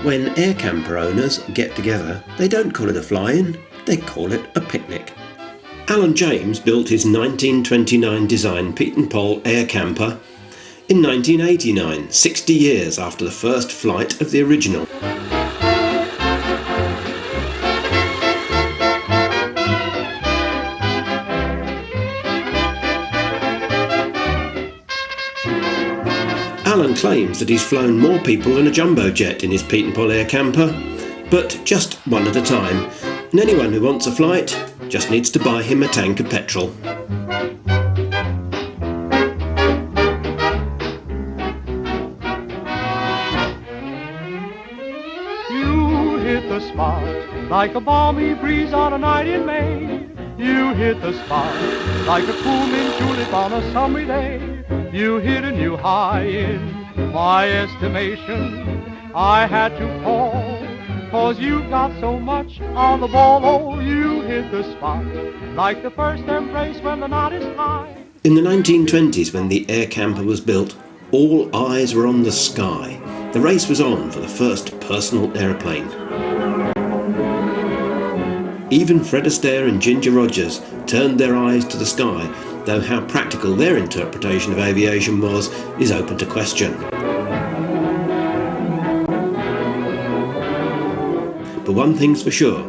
when Aircamper owners get together, they don't call it a fly-in, they call it a picnic. Alan James built his 1929 design Pietenpol Aircamper in 1989, 60 years after the first flight of the original. Alan claims that he's flown more people than a jumbo jet in his Pietenpol Aircamper, but just one at a time, and anyone who wants a flight just needs to buy him a tank of petrol. You hit the spot like a balmy breeze on a night in May. You hit the spot like a cool mint julep on a summer day. You hit a new high in my estimation. I had to call, 'cause you got so much on the ball. Oh, you hit the spot like the first embrace when the knot is tied. In the 1920s, when the Aircamper was built, all eyes were on the sky. The race was on for the first personal aeroplane. Even Fred Astaire and Ginger Rogers turned their eyes to the sky, though how practical their interpretation of aviation was is open to question. But one thing's for sure,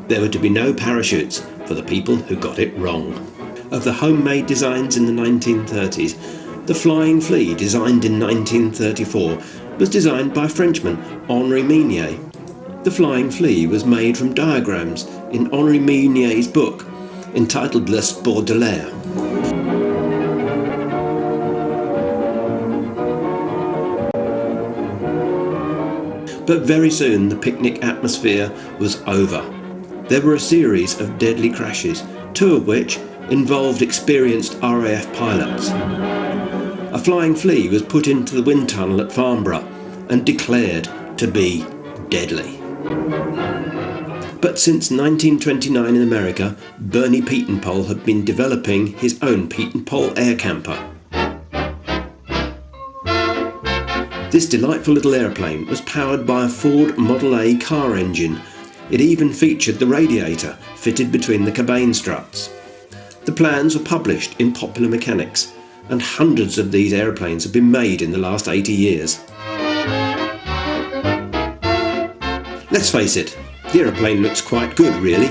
there were to be no parachutes for the people who got it wrong. Of the homemade designs in the 1930s, the Flying Flea, designed in 1934, was designed by Frenchman Henri Minier. The Flying Flea was made from diagrams in Henri Minier's book, entitled Le Sport de l'air. But very soon the picnic atmosphere was over. There were a series of deadly crashes, two of which involved experienced RAF pilots. A Flying Flea was put into the wind tunnel at Farnborough and declared to be deadly. But since 1929 in America, Bernie Pietenpol had been developing his own Pietenpol Aircamper. This delightful little airplane was powered by a Ford Model A car engine. It even featured the radiator fitted between the cabane struts. The plans were published in Popular Mechanics, and hundreds of these airplanes have been made in the last 80 years. Let's face it, the aeroplane looks quite good, really.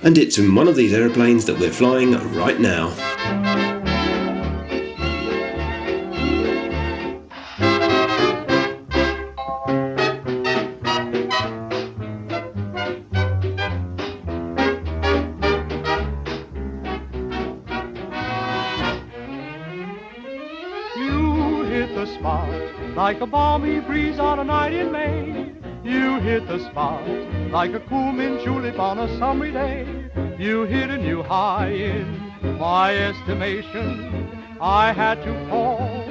And it's in one of these aeroplanes that we're flying right now. Spot like a balmy breeze on a night in May. You hit the spot like a cool mint julep on a summer day. You hit a new high in my estimation. I had to call,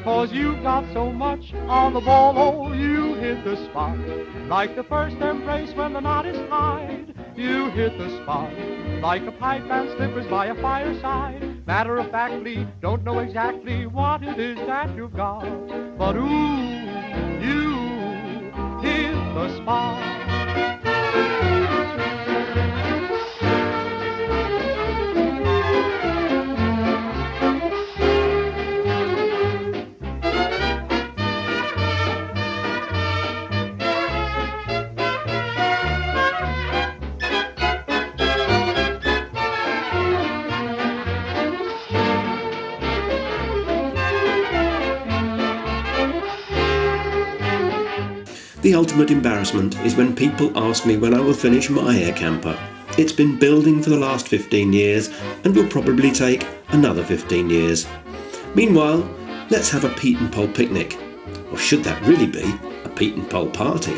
'cause you got so much on the ball. Oh, you hit the spot like the first embrace when the knot is tied. You hit the spot like a pipe and slippers by a fireside. Matter-of-factly, don't know exactly what it is that you've got, but ooh, you hit the spot. The ultimate embarrassment is when people ask me when I will finish my Aircamper. It's been building for the last 15 years and will probably take another 15 years. Meanwhile, let's have a Pietenpol picnic. Or should that really be a Pietenpol party?